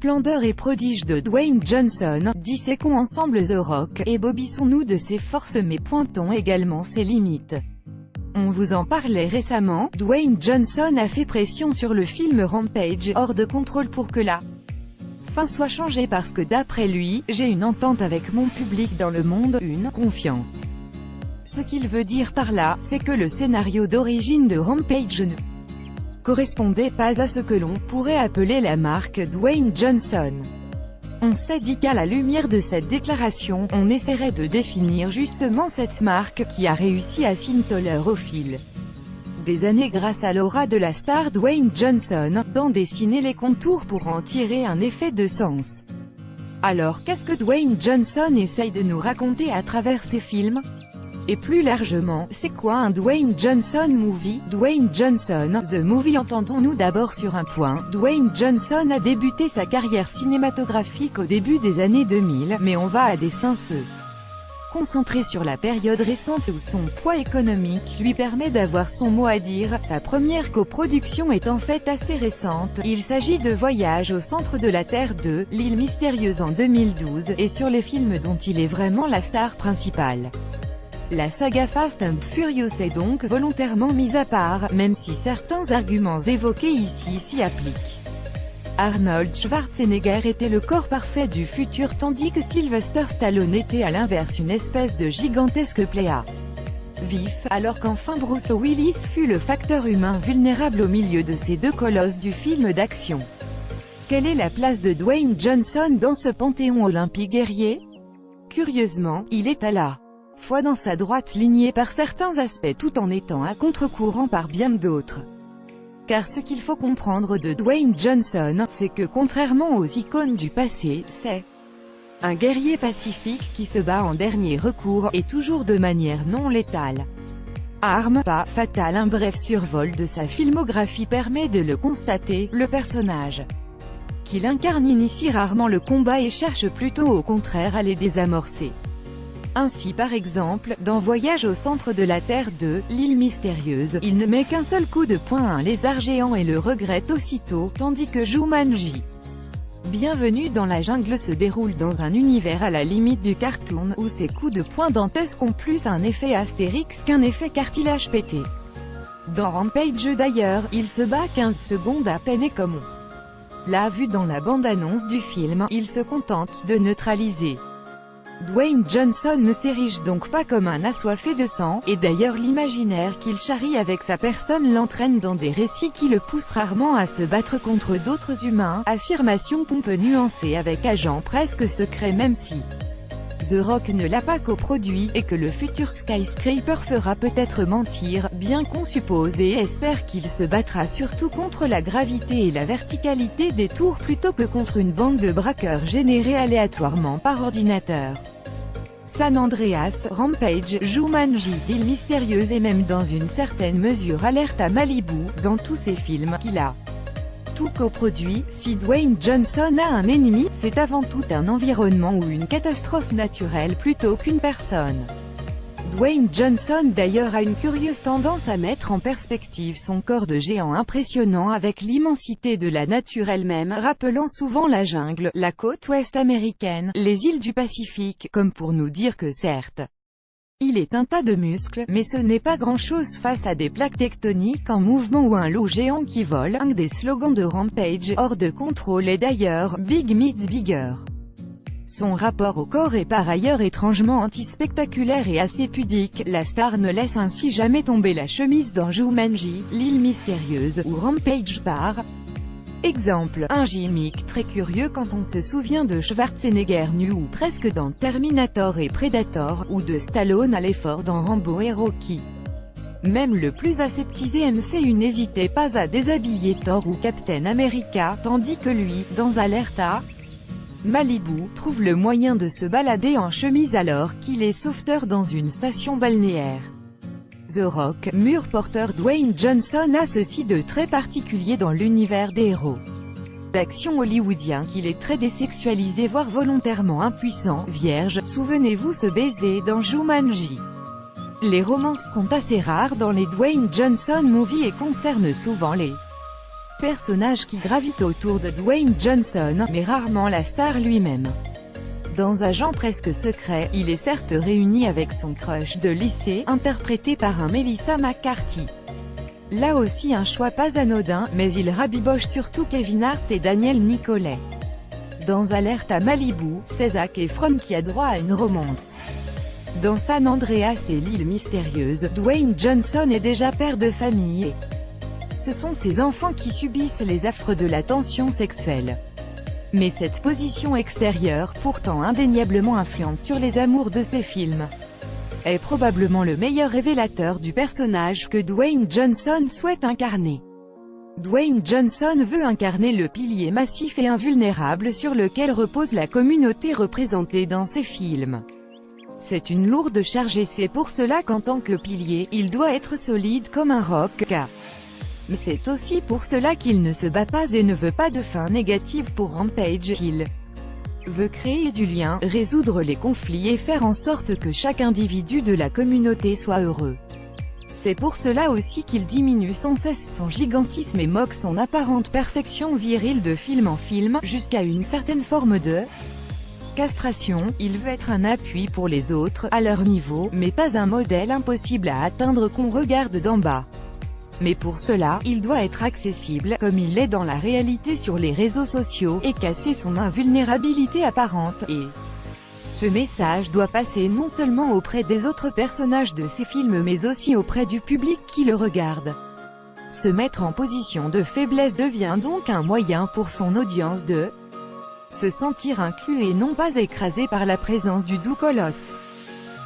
splendeur et prodige de Dwayne Johnson, disséquons ensemble The Rock, et bobissons-nous de ses forces mais pointons également ses limites. On vous en parlait récemment, Dwayne Johnson a fait pression sur le film Rampage, hors de contrôle pour que la fin soit changée parce que d'après lui, j'ai une entente avec mon public dans le monde, une confiance. Ce qu'il veut dire par là, c'est que le scénario d'origine de Rampage ne correspondait pas à ce que l'on pourrait appeler la marque Dwayne Johnson. On s'est dit qu'à la lumière de cette déclaration, on essaierait de définir justement cette marque, qui a réussi à s'intoler au fil des années grâce à l'aura de la star Dwayne Johnson, d'en dessiner les contours pour en tirer un effet de sens. Alors qu'est-ce que Dwayne Johnson essaye de nous raconter à travers ses films ? Et plus largement, c'est quoi un Dwayne Johnson movie? Dwayne Johnson, The Movie. Entendons-nous d'abord sur un point. Dwayne Johnson a débuté sa carrière cinématographique au début des années 2000, mais on va à dessein se concentrer sur la période récente où son poids économique lui permet d'avoir son mot à dire. Sa première coproduction est en fait assez récente. Il s'agit de Voyage au centre de la Terre 2, l'île mystérieuse en 2012, et sur les films dont il est vraiment la star principale. La saga Fast and Furious est donc volontairement mise à part, même si certains arguments évoqués ici s'y appliquent. Arnold Schwarzenegger était le corps parfait du futur tandis que Sylvester Stallone était à l'inverse une espèce de gigantesque pléa vif, alors qu'enfin Bruce Willis fut le facteur humain vulnérable au milieu de ces deux colosses du film d'action. Quelle est la place de Dwayne Johnson dans ce panthéon olympique guerrier? Curieusement, il est à la fois dans sa droite lignée par certains aspects tout en étant à contre-courant par bien d'autres. Car ce qu'il faut comprendre de Dwayne Johnson, c'est que contrairement aux icônes du passé, c'est un guerrier pacifique qui se bat en dernier recours, et toujours de manière non létale. Arme pas fatale. Un bref survol de sa filmographie permet de le constater, le personnage qu'il incarne initie rarement le combat et cherche plutôt au contraire à les désamorcer. Ainsi par exemple, dans Voyage au centre de la Terre 2, l'île mystérieuse, il ne met qu'un seul coup de poing à un lézard géant et le regrette aussitôt, tandis que Jumanji, Bienvenue dans la jungle se déroule dans un univers à la limite du cartoon, où ses coups de poing dantesques ont plus un effet Astérix qu'un effet cartilage pété. Dans Rampage d'ailleurs, il se bat 15 secondes à peine et comme on l'a vu dans la bande-annonce du film, il se contente de neutraliser. Dwayne Johnson ne s'érige donc pas comme un assoiffé de sang, et d'ailleurs l'imaginaire qu'il charrie avec sa personne l'entraîne dans des récits qui le poussent rarement à se battre contre d'autres humains, affirmation qu'on peut nuancer avec agent presque secret même si The Rock ne l'a pas coproduit, et que le futur Skyscraper fera peut-être mentir, bien qu'on suppose et espère qu'il se battra surtout contre la gravité et la verticalité des tours plutôt que contre une bande de braqueurs générés aléatoirement par ordinateur. San Andreas, Rampage, Jumanji, l'île mystérieuse et même dans une certaine mesure Alerte à Malibu, dans tous ces films qu'il a tout coproduit. Si Dwayne Johnson a un ennemi, c'est avant tout un environnement ou une catastrophe naturelle plutôt qu'une personne. Dwayne Johnson d'ailleurs a une curieuse tendance à mettre en perspective son corps de géant impressionnant avec l'immensité de la nature elle-même, rappelant souvent la jungle, la côte ouest américaine, les îles du Pacifique, comme pour nous dire que certes, il est un tas de muscles, mais ce n'est pas grand-chose face à des plaques tectoniques en mouvement ou un loup géant qui vole. Un des slogans de Rampage, hors de contrôle, est d'ailleurs « Big meets bigger ». Son rapport au corps est par ailleurs étrangement anti-spectaculaire et assez pudique, la star ne laisse ainsi jamais tomber la chemise dans Jumanji, l'île mystérieuse, ou Rampage par exemple, un gimmick très curieux quand on se souvient de Schwarzenegger nu ou presque dans Terminator et Predator, ou de Stallone à l'effort dans Rambo et Rocky. Même le plus aseptisé MCU n'hésitait pas à déshabiller Thor ou Captain America, tandis que lui, dans Alerte à Malibu, trouve le moyen de se balader en chemise alors qu'il est sauveteur dans une station balnéaire. The Rock, mur porteur. Dwayne Johnson a ceci de très particulier dans l'univers des héros d'action hollywoodien qu'il est très désexualisé voire volontairement impuissant, vierge. Souvenez-vous ce baiser dans Jumanji. Les romances sont assez rares dans les Dwayne Johnson movies et concernent souvent les personnages qui gravitent autour de Dwayne Johnson, mais rarement la star lui-même. Dans Agent presque secret, il est certes réuni avec son crush de lycée, interprété par un Melissa McCarthy. Là aussi un choix pas anodin, mais il rabiboche surtout Kevin Hart et Daniel Nicolet. Dans Alerte à Malibu, c'est Zac Efron qui a droit à une romance. Dans San Andreas et l'île mystérieuse, Dwayne Johnson est déjà père de famille et ce sont ses enfants qui subissent les affres de la tension sexuelle. Mais cette position extérieure, pourtant indéniablement influente sur les amours de ses films, est probablement le meilleur révélateur du personnage que Dwayne Johnson souhaite incarner. Dwayne Johnson veut incarner le pilier massif et invulnérable sur lequel repose la communauté représentée dans ses films. C'est une lourde charge et c'est pour cela qu'en tant que pilier, il doit être solide comme un roc. Mais c'est aussi pour cela qu'il ne se bat pas et ne veut pas de fin négative pour Rampage. Il veut créer du lien, résoudre les conflits et faire en sorte que chaque individu de la communauté soit heureux. C'est pour cela aussi qu'il diminue sans cesse son gigantisme et moque son apparente perfection virile de film en film, jusqu'à une certaine forme de castration. Il veut être un appui pour les autres, à leur niveau, mais pas un modèle impossible à atteindre qu'on regarde d'en bas. Mais pour cela, il doit être accessible, comme il l'est dans la réalité sur les réseaux sociaux, et casser son invulnérabilité apparente, et ce message doit passer non seulement auprès des autres personnages de ses films mais aussi auprès du public qui le regarde. Se mettre en position de faiblesse devient donc un moyen pour son audience de se sentir inclus et non pas écrasé par la présence du doux colosse.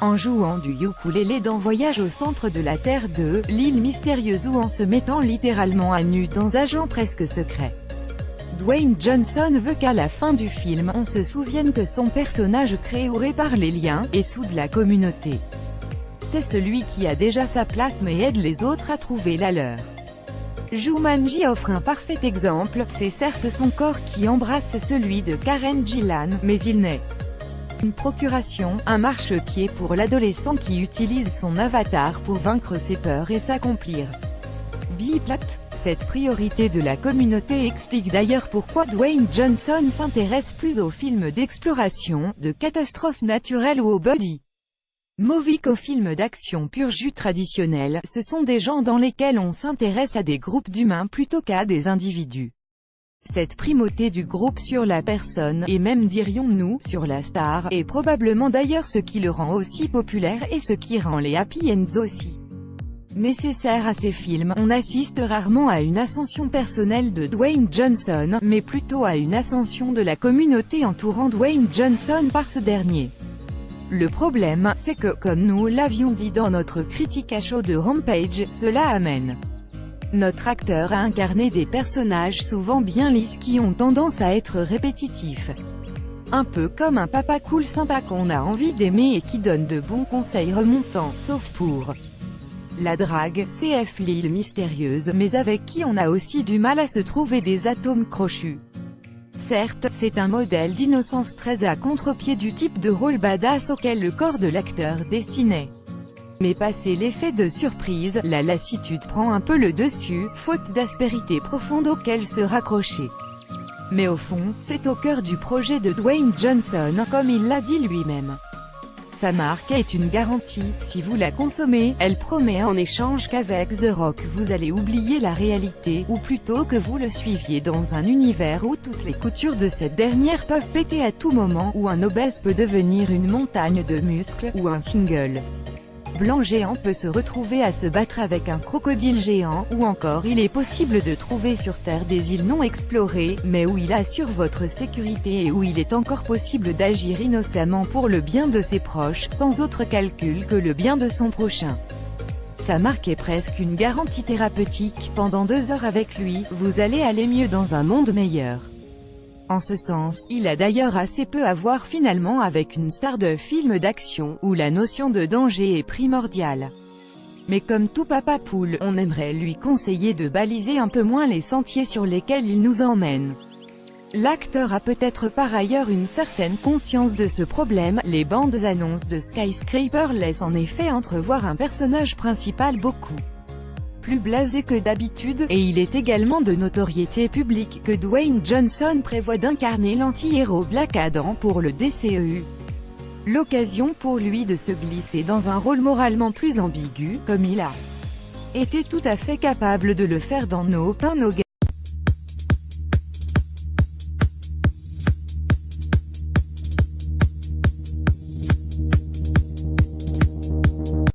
En jouant du ukulélé dans Voyage au centre de la Terre 2, l'île mystérieuse ou en se mettant littéralement à nu dans Agent presque secret. Dwayne Johnson veut qu'à la fin du film, on se souvienne que son personnage crée ou répare les liens, et soude la communauté. C'est celui qui a déjà sa place mais aide les autres à trouver la leur. Jumanji offre un parfait exemple, c'est certes son corps qui embrasse celui de Karen Gillan, mais il n'est une procuration, un marchepied pour l'adolescent qui utilise son avatar pour vaincre ses peurs et s'accomplir. Vie plate. Cette priorité de la communauté explique d'ailleurs pourquoi Dwayne Johnson s'intéresse plus aux films d'exploration, de catastrophes naturelles ou aux buddy movies qu'aux films d'action pur jus traditionnels. Ce sont des gens dans lesquels on s'intéresse à des groupes d'humains plutôt qu'à des individus. Cette primauté du groupe sur la personne, et même dirions-nous, sur la star, est probablement d'ailleurs ce qui le rend aussi populaire et ce qui rend les happy ends aussi nécessaire à ces films. On assiste rarement à une ascension personnelle de Dwayne Johnson, mais plutôt à une ascension de la communauté entourant Dwayne Johnson par ce dernier. Le problème, c'est que, comme nous l'avions dit dans notre critique à chaud de Rampage, cela amène notre acteur à incarner des personnages souvent bien lisses qui ont tendance à être répétitifs. Un peu comme un papa cool sympa qu'on a envie d'aimer et qui donne de bons conseils remontants, sauf pour la drague, CF l'île mystérieuse, mais avec qui on a aussi du mal à se trouver des atomes crochus. Certes, c'est un modèle d'innocence très à contre-pied du type de rôle badass auquel le corps de l'acteur destinait. Mais passé l'effet de surprise, la lassitude prend un peu le dessus, faute d'aspérité profonde auquel se raccrocher. Mais au fond, c'est au cœur du projet de Dwayne Johnson, comme il l'a dit lui-même. Sa marque est une garantie, si vous la consommez, elle promet en échange qu'avec The Rock vous allez oublier la réalité, ou plutôt que vous le suiviez dans un univers où toutes les coutures de cette dernière peuvent péter à tout moment, où un obèse peut devenir une montagne de muscles, ou un single blanc géant peut se retrouver à se battre avec un crocodile géant, ou encore il est possible de trouver sur Terre des îles non explorées, mais où il assure votre sécurité et où il est encore possible d'agir innocemment pour le bien de ses proches, sans autre calcul que le bien de son prochain. Sa marque est presque une garantie thérapeutique, pendant 2 heures avec lui, vous allez aller mieux dans un monde meilleur. En ce sens, il a d'ailleurs assez peu à voir finalement avec une star de film d'action, où la notion de danger est primordiale. Mais comme tout papa poule, on aimerait lui conseiller de baliser un peu moins les sentiers sur lesquels il nous emmène. L'acteur a peut-être par ailleurs une certaine conscience de ce problème, les bandes annonces de Skyscraper laissent en effet entrevoir un personnage principal beaucoup plus blasé que d'habitude, et il est également de notoriété publique que Dwayne Johnson prévoit d'incarner l'anti-héros Black Adam pour le DCEU. L'occasion pour lui de se glisser dans un rôle moralement plus ambigu, comme il a été tout à fait capable de le faire dans No Pain No Gain.